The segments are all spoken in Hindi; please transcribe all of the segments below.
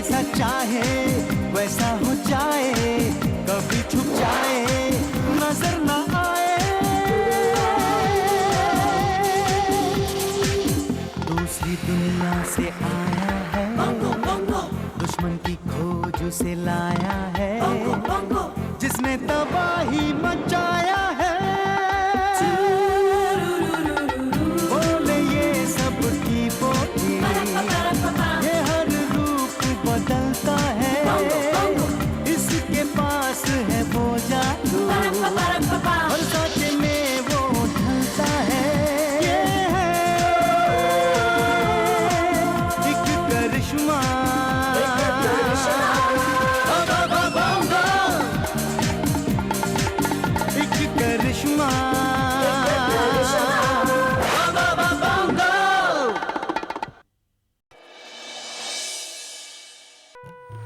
जैसा चाहे वैसा हो जाए, कभी छुप जाए नजर न आए। दूसरी दुनिया से आया है, दुश्मन की खोज उसे लाया है, जिसने तबाही मचाया है। बोले ये सब की बोली, ये हर रूप बदलता है, इसके पास है वो जादू और साथे में वो ढलता है। ये है एक करिश्मा, एक करिश्मा।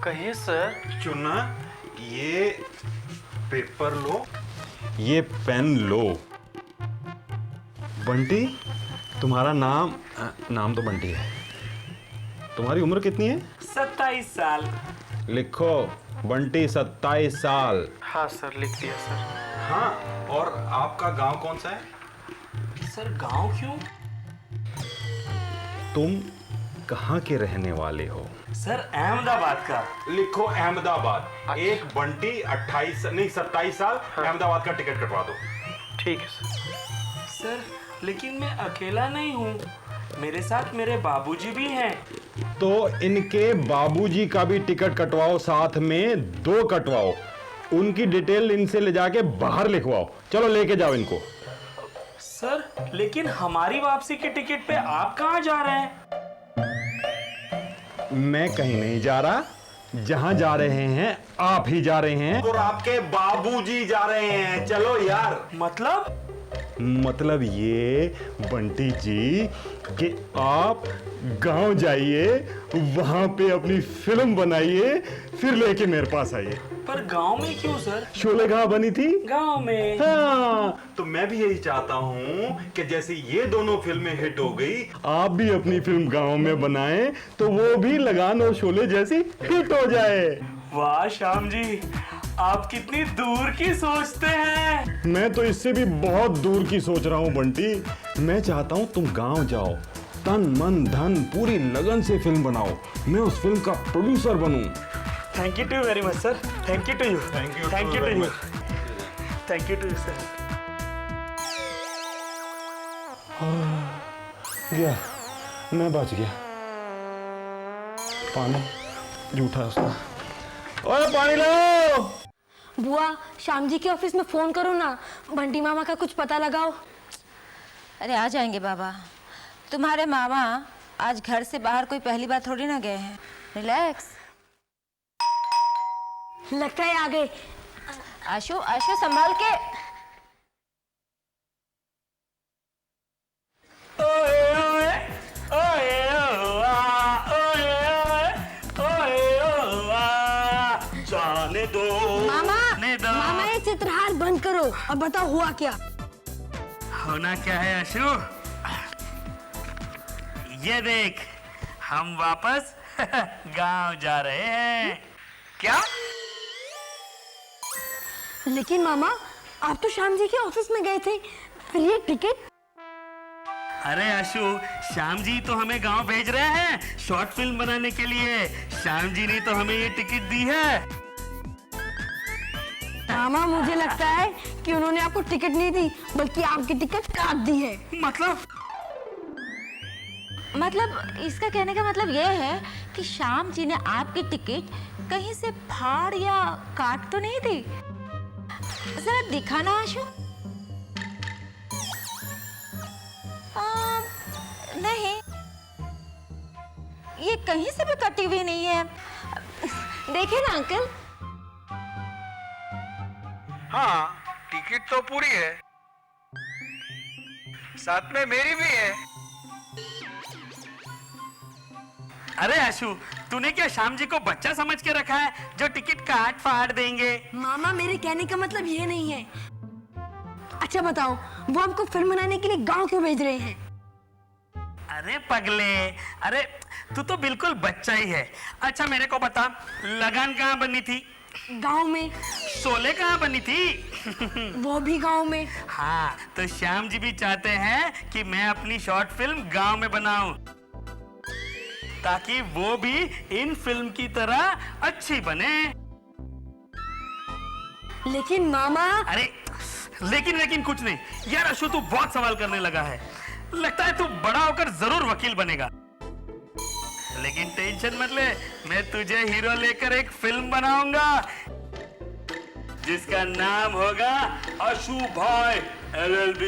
कहिए सर। चुन्ना, ये पेपर लो, ये पेन लो। बंटी, तुम्हारा नाम तो बंटी है। तुम्हारी उम्र कितनी है? 27 साल। लिखो बंटी 27 साल। हाँ सर, लिख दिया सर। हाँ, और आपका गांव कौन सा है? सर गांव क्यों? तुम कहाँ के रहने वाले हो? सर अहमदाबाद का। लिखो अहमदाबाद। एक बंटी 27 साल, अहमदाबाद का टिकट कटवा दो। ठीक है सर। सर लेकिन मैं अकेला नहीं हूँ, मेरे साथ मेरे बाबूजी भी हैं। तो इनके बाबूजी का भी टिकट कटवाओ, साथ में 2 कटवाओ। उनकी डिटेल इनसे ले जाके बाहर लिखवाओ। चलो लेके जाओ इनको। सर लेकिन हमारी वापसी के टिकट पे आप कहाँ जा रहे हैं? मैं कहीं नहीं जा रहा, जहां जा रहे हैं आप ही जा रहे हैं और आपके बाबूजी जा रहे हैं। चलो यार। मतलब ये बंटी जी कि आप गांव जाइए, वहां पे अपनी फिल्म बनाइए, फिर लेके मेरे पास आइए। पर गांव में क्यों सर? शोले कहाँ बनी थी? गांव में। हाँ, तो मैं भी यही चाहता हूँ कि जैसे ये दोनों फिल्में हिट हो गई, आप भी अपनी फिल्म गांव में बनाएं, तो वो भी लगान और शोले जैसी हिट हो जाए। वाह श्याम जी, आप कितनी दूर की सोचते हैं। मैं तो इससे भी बहुत दूर की सोच रहा हूँ बंटी। मैं चाहता हूँ तुम गांव जाओ, तन मन धन पूरी लगन से फिल्म बनाओ, मैं उस फिल्म का प्रोड्यूसर बनूं। Thank you too very much sir. Thank you to you. Thank you thank you to you. Thank you to you sir. गया, मैं बच गया। पानी झूठा उसका। ओए पानी लो। बुआ, श्याम जी के ऑफिस में फोन करो ना, बंटी मामा का कुछ पता लगाओ। अरे आ जाएंगे बाबा। तुम्हारे मामा आज घर से बाहर कोई पहली बार थोड़ी ना गए हैं। रिलैक्स। लगता है आ गए। आशु आशु संभाल के। जाने दो। मामा ये चित्रहार बंद करो। अब बताओ हुआ क्या? होना क्या है आशु? ये देख, हम वापस गांव जा रहे हैं। क्या? लेकिन मामा, आप तो श्याम जी के ऑफिस में गए थे, फिर ये टिकट? अरे आशु, श्याम जी तो हमें गांव भेज रहे हैं शॉर्ट फिल्म बनाने के लिए। श्याम जी ने तो हमें ये टिकट दी है। मामा मुझे लगता है कि उन्होंने आपको टिकट नहीं दी, बल्कि आपकी टिकट काट दी है। मतलब इसका कहने का मतलब ये है कि श्याम जी ने आपकी टिकट कहीं से फाड़ या काट तो नहीं दी? जरा दिखाना आशु। नहीं, ये कहीं से भी कटी हुई नहीं है। देखिए ना अंकल। हाँ, टिकट तो पूरी है, साथ में मेरी भी है। अरे आशु, तूने क्या श्याम जी को बच्चा समझ के रखा है जो टिकट काट फाड़ देंगे? मामा मेरे कहने का मतलब ये नहीं है। अच्छा बताओ, वो आपको फिल्म बनाने के लिए गांव क्यों भेज रहे हैं? अरे पगले, अरे तू तो बिल्कुल बच्चा ही है। अच्छा मेरे को बता, लगान कहाँ बनी थी? गांव में। शोले कहाँ बनी थी? वो भी गांव में। हाँ, तो श्याम जी भी चाहते हैं कि मैं अपनी शॉर्ट फिल्म गांव में बनाऊं, ताकि वो भी इन फिल्म की तरह अच्छी बने। लेकिन मामा। अरे लेकिन कुछ नहीं यार। अशु तू बहुत सवाल करने लगा है। लगता है तू बड़ा होकर जरूर वकील बनेगा। लेकिन टेंशन मत ले, मैं तुझे हीरो लेकर एक फिल्म बनाऊंगा जिसका नाम होगा अशु भाई LLB।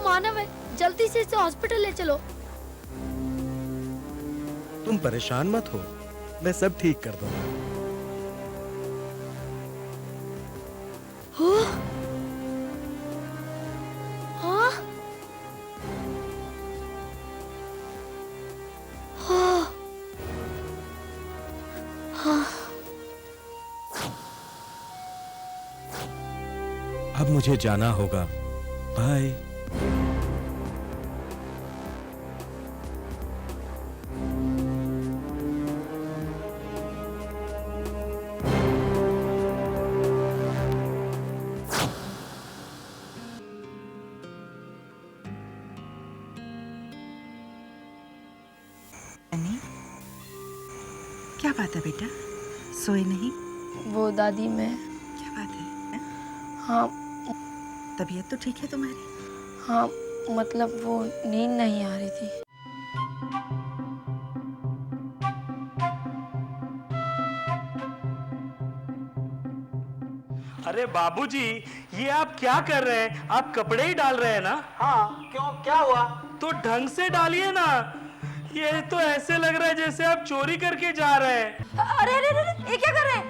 मानव है, जल्दी से इसे हॉस्पिटल ले चलो। तुम परेशान मत हो, मैं सब ठीक कर दूंगा। हाँ? हाँ? हाँ? अब मुझे जाना होगा, बाय। क्या बात है बेटा, सोए नहीं? वो दादी मैं। क्या बात है? हाँ। तबीयत तो ठीक है तुम्हारी? हाँ, मतलब वो नींद नहीं आ रही थी। अरे बाबूजी, ये आप क्या कर रहे हैं? आप कपड़े ही डाल रहे हैं ना? हाँ, क्यों, क्या हुआ? तो ढंग से डालिए ना। ये तो ऐसे लग रहा है जैसे आप चोरी करके जा रहे हैं। अरे अरे अरे, ये क्या कर रहे हैं?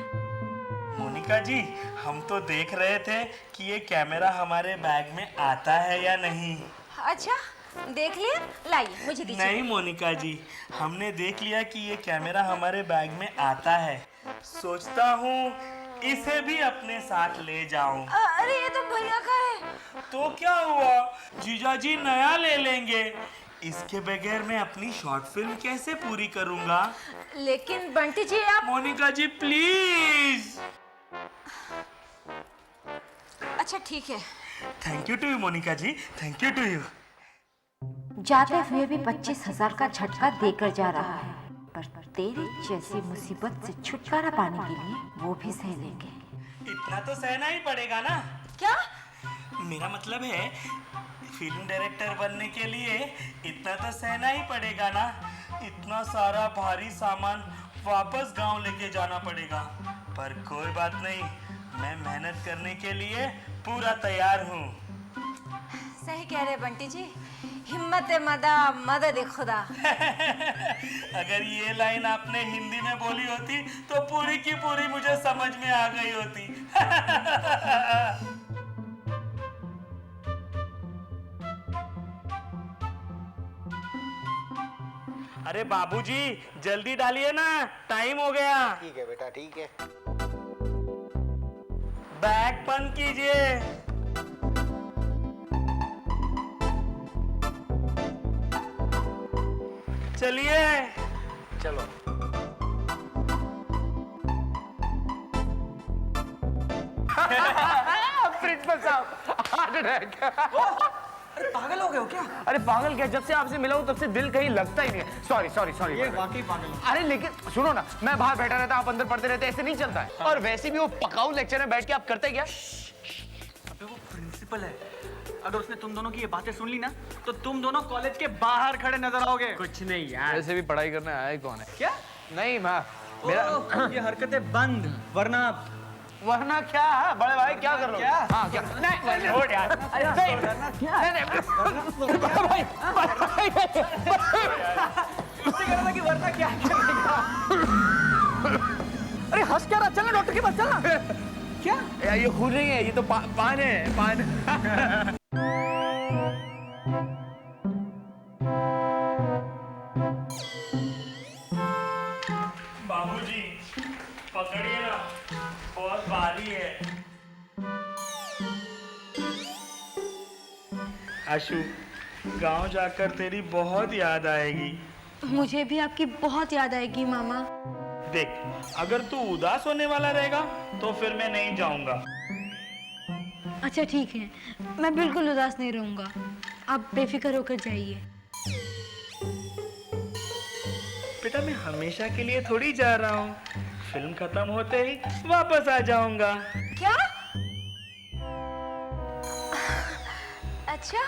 मोनिका जी, हम तो देख रहे थे कि ये कैमरा हमारे बैग में आता है या नहीं। अच्छा, देख लिया? लाइए, मुझे दीजिए। नहीं मोनिका जी, हमने देख लिया कि ये कैमरा हमारे बैग में आता है। सोचता हूँ इसे भी अपने साथ ले जाऊं। अरे ये तो भैया का है। तो क्या हुआ, जीजाजी नया ले लेंगे। इसके बगैर मैं अपनी शॉर्ट फिल्म कैसे पूरी करूंगा? लेकिन बंटी जी आप। मोनिका जी प्लीज। अच्छा ठीक है। Thank you to you Monika ji, thank you to you. जाते हुए भी 25,000 का झटका देकर जा रहा है, पर तेरी जैसी मुसीबत से छुटकारा पाने के लिए वो भी सह लेंगे। इतना तो सहना ही पड़ेगा ना। क्या? मेरा मतलब है फिल्म डायरेक्टर बनने के लिए इतना तो सहना ही पड़ेगा ना। इतना सारा भारी सामान वापस गांव लेके जाना पड़ेगा, पर कोई बात नहीं, मैं मेहनत करने के लिए पूरा तैयार हूँ। सही कह रहे बंटी जी, हिम्मत मदा मदद खुदा। अगर ये लाइन आपने हिंदी में बोली होती तो पूरी की पूरी मुझे समझ में आ गई होती। अरे बाबूजी, जल्दी डालिए ना, टाइम हो गया। ठीक है बेटा, ठीक है। बैग बंद कीजिए। चलिए चलो। प्रिंसिपल साहब, हार्ट अटैक। अरे पागल हो गए हो क्या? अरे पागल क्या, जब से आपसे मिला हूं तब से दिल कहीं लगता ही नहीं है। Sorry sorry sorry. ये वाकई पागल हो। अरे लेकिन सुनो ना, मैं बाहर बैठा रहता, आप अंदर पढ़ते रहते, ऐसे नहीं चलता है। और वैसे भी वो पकाऊ लेक्चर में बैठ के आप करते क्या? अबे वो प्रिंसिपल है, अगर उसने तुम दोनों की ये बातें सुन ली ना तो तुम दोनों कॉलेज के बाहर खड़े नजर आओगे। कुछ नहीं यार, वैसे भी पढ़ाई करने आया ही कौन है? क्या? नहीं मैं मेरा ये हरकतें बंद, वरना क्या है बड़े भाई, क्या कर लो? क्या? हाँ क्या? नहीं छोड़ यार। नहीं उसने कहा था कि वरना क्या करेगा? अरे हंस क्या रहा, चलना डॉक्टर के पास चलना। क्या ये खून नहीं है, ये तो पान है, पान। बाबूजी पकड़िए ना, बहुत भारी है। आशु, गांव जाकर तेरी बहुत याद आएगी। मुझे भी आपकी बहुत याद आएगी मामा। देख, अगर तू उदास होने वाला रहेगा तो फिर मैं नहीं जाऊंगा। अच्छा ठीक है, मैं बिल्कुल उदास नहीं रहूंगा, आप बेफिक्र होकर जाइए। बेटा मैं हमेशा के लिए थोड़ी जा रहा हूँ, फिल्म खत्म होते ही वापस आ जाऊंगा। क्या? अच्छा,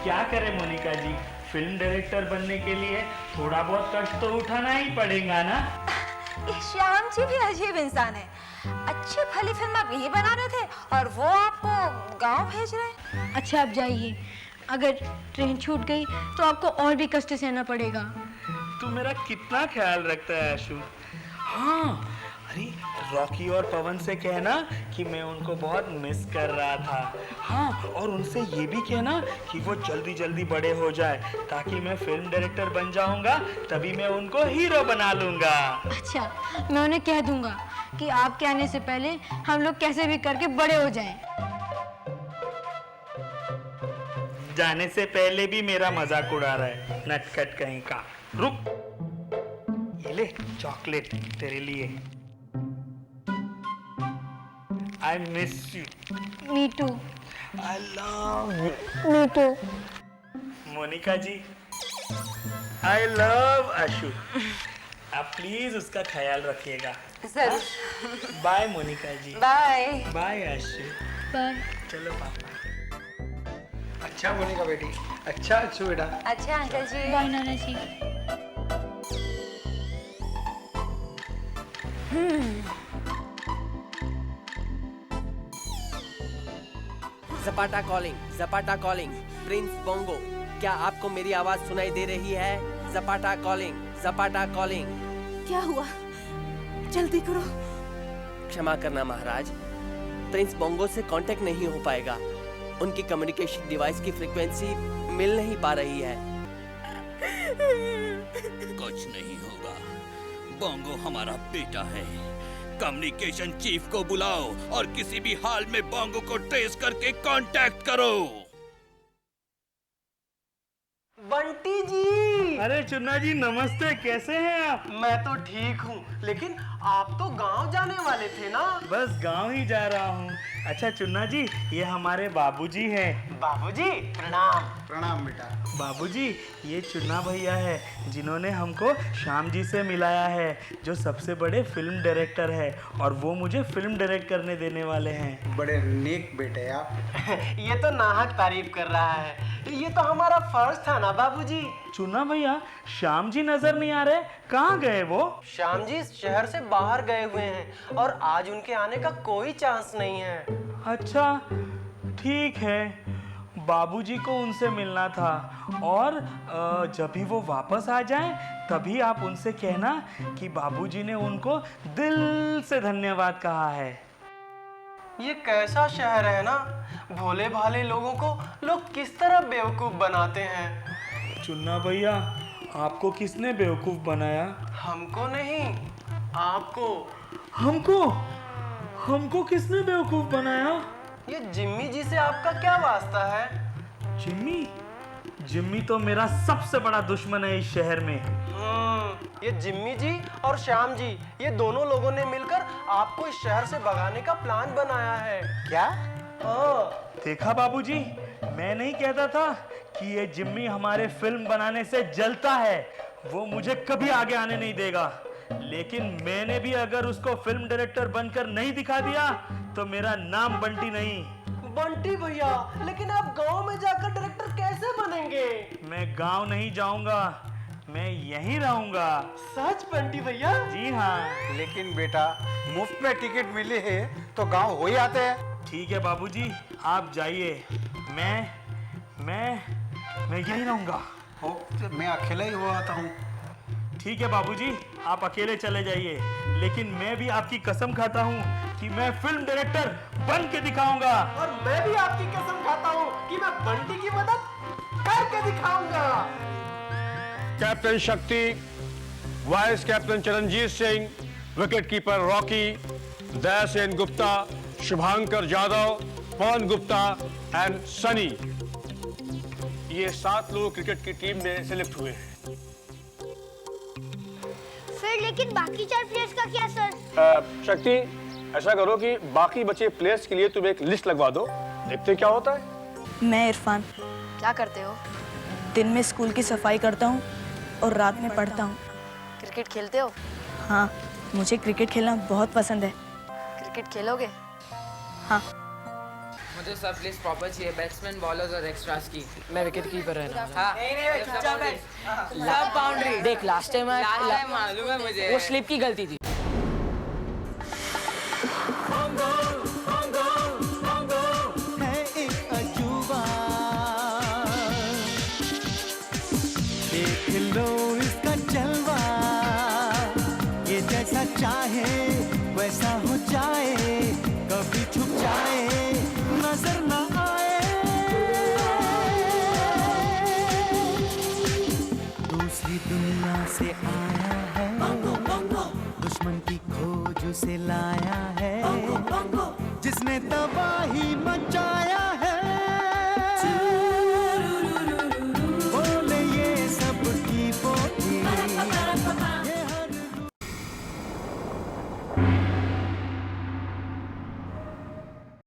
क्या करे मोनिका जी, फिल्म डायरेक्टर बनने के लिए थोड़ा बहुत कष्ट तो उठाना ही पड़ेगा ना। ये श्याम जी भी अजीब इंसान है। अच्छी भली फिल्म आप यही बना रहे थे और वो आपको गांव भेज रहे हैं। अच्छा आप जाइए, अगर ट्रेन छूट गई तो आपको और भी कष्ट सहना पड़ेगा। तू मेरा कितना ख्याल रखता है आशु। हाँ, अरे रॉकी और पवन से कहना कि मैं उनको बहुत मिस कर रहा था। हाँ, और उनसे ये भी कहना कि वो जल्दी जल्दी बड़े हो जाए, ताकि मैं फिल्म डायरेक्टर बन जाऊंगा, तभी मैं उनको हीरो बना लूंगा। अच्छा, मैं उन्हें कह दूंगा कि आपके आने से पहले हम लोग कैसे भी करके बड़े हो जाएं। जाने से पहले भी मेरा मजाक उड़ा रहा है, नटखट कहीं का। रुक, ये ले चॉकलेट तेरे लिए। I miss you. Me too. I love you. Me too. Monika ji, I love Ashu. आप प्लीज उसका ख्याल रखिएगा। जरूर। Bye Monika ji. Bye. Bye Ashu. Bye. चलो पापा। अच्छा मोनिका बेटी, अच्छा अच्छू बेटा। अच्छा अंकल जी। बाय नाना जी। जपाटा कॉलिंग, प्रिंस बोंगो, क्या आपको मेरी आवाज सुनाई दे रही है? जपाटा कॉलिंग। क्या हुआ? जल्दी करो। क्षमा करना महाराज, प्रिंस बोंगो से कांटेक्ट नहीं हो पाएगा। उनकी कम्युनिकेशन डिवाइस की फ्रीक्वेंसी मिल नहीं पा रही है। कुछ नहीं होगा, बोंगो हमारा बेटा है। कम्युनिकेशन चीफ को बुलाओ और किसी भी हाल में बोंगो को ट्रेस करके कांटेक्ट करो। बंटी जी। अरे चुन्ना जी नमस्ते, कैसे हैं आप? मैं तो ठीक हूँ, लेकिन आप तो गांव जाने वाले थे ना? बस गांव ही जा रहा हूँ। अच्छा चुन्ना जी, ये हमारे बाबूजी हैं। बाबूजी प्रणाम। प्रणाम बेटा। बाबूजी, ये चुन्ना भैया है जिन्होंने हमको श्याम जी से मिलाया है, जो सबसे बड़े फिल्म डायरेक्टर है, और वो मुझे फिल्म डायरेक्ट करने देने वाले हैं। बड़े नेक बेटे आप। ये तो नाहक तारीफ कर रहा है, ये तो हमारा फर्ज था ना बाबूजी। चुन्ना भैया, श्याम जी नजर नहीं आ रहे, कहाँ गए वो? श्याम जी शहर से बाहर गए हुए हैं और आज उनके आने का कोई चांस नहीं है। अच्छा ठीक है, बाबूजी को उनसे मिलना था, और जब भी वो वापस आ जाएं तभी आप उनसे कहना कि बाबूजी ने उनको दिल से धन्यवाद कहा है। ये कैसा शहर है ना, भोले भाले लोगों को लोग किस तरह बेवकूफ बनाते हैं। चुन्ना भैया, आपको किसने बेवकूफ बनाया? हमको नहीं, आपको। हमको किसने बेवकूफ बनाया? ये जिम्मी जी से आपका क्या वास्ता है? जिम्मी तो मेरा सबसे बड़ा दुश्मन है इस शहर में। ये जिम्मी जी और श्याम जी, ये दोनों लोगों ने मिलकर आपको इस शहर से भगाने का प्लान बनाया है। क्या? देखा बाबूजी, मैं नहीं कहता था कि ये जिम्मी हमारे फिल्म बनाने से जलता है, वो मुझे कभी आगे आने नहीं देगा। लेकिन मैंने भी अगर उसको फिल्म डायरेक्टर बनकर नहीं दिखा दिया तो मेरा नाम बंटी नहीं। बंटी भैया, लेकिन आप गांव में जाकर डायरेक्टर कैसे बनेंगे? मैं गांव नहीं जाऊंगा, मैं यहीं रहूंगा। सच बंटी भैया? जी हाँ। लेकिन बेटा, मुफ्त में टिकट मिले है तो गांव हो ही आते हैं। ठीक है बाबूजी, आप जाइए, मैं यहीं रहूंगा। मैं अकेला ही हो आता हूँ। ठीक है बाबूजी, आप अकेले चले जाइए, लेकिन मैं भी आपकी कसम खाता हूँ कि मैं फिल्म डायरेक्टर बन के दिखाऊंगा। और मैं भी आपकी कसम खाता हूँ कि मैं बंटी की मदद करके दिखाऊंगा। Captain Shakti, vice captain Charanjeet Singh, wicket keeper Rocky, Dayasen Gupta, Shubhankar Jadhav, Pawan Gupta and Sunny, ये 7 लोग क्रिकेट की टीम में सिलेक्ट हुए हैं। फिर लेकिन बाकी 4 प्लेयर्स का क्या सर? शक्ति, ऐसा करो कि बाकी बचे प्लेयर्स के लिए तुम एक लिस्ट लगवा दो, देखते क्या होता है। मैं इरफान। क्या करते हो? दिन में स्कूल की सफाई करता हूँ और रात में पढ़ता हूँ। क्रिकेट खेलते हो? हाँ, मुझे क्रिकेट खेलना बहुत पसंद है। क्रिकेट खेलोगे? हाँ। मुझे सब लिस्ट प्रॉपर चाहिए, बैट्समैन, बॉलर्स और एक्स्ट्रास की। मैं विकेट कीपर रहना। हाँ। सब बाउंड्री। देख लास्ट टाइम मालूम है मुझे, वो स्लिप की गलती थी। है एक अजूबा, देख लो इसका जलवा, ये जैसा चाहे वैसा हो जाए, कभी छुप जाए नजर न आए, दूसरी दुनिया से आया है, दुश्मन की खोज उसे लाया है, जिसने तबाही मचा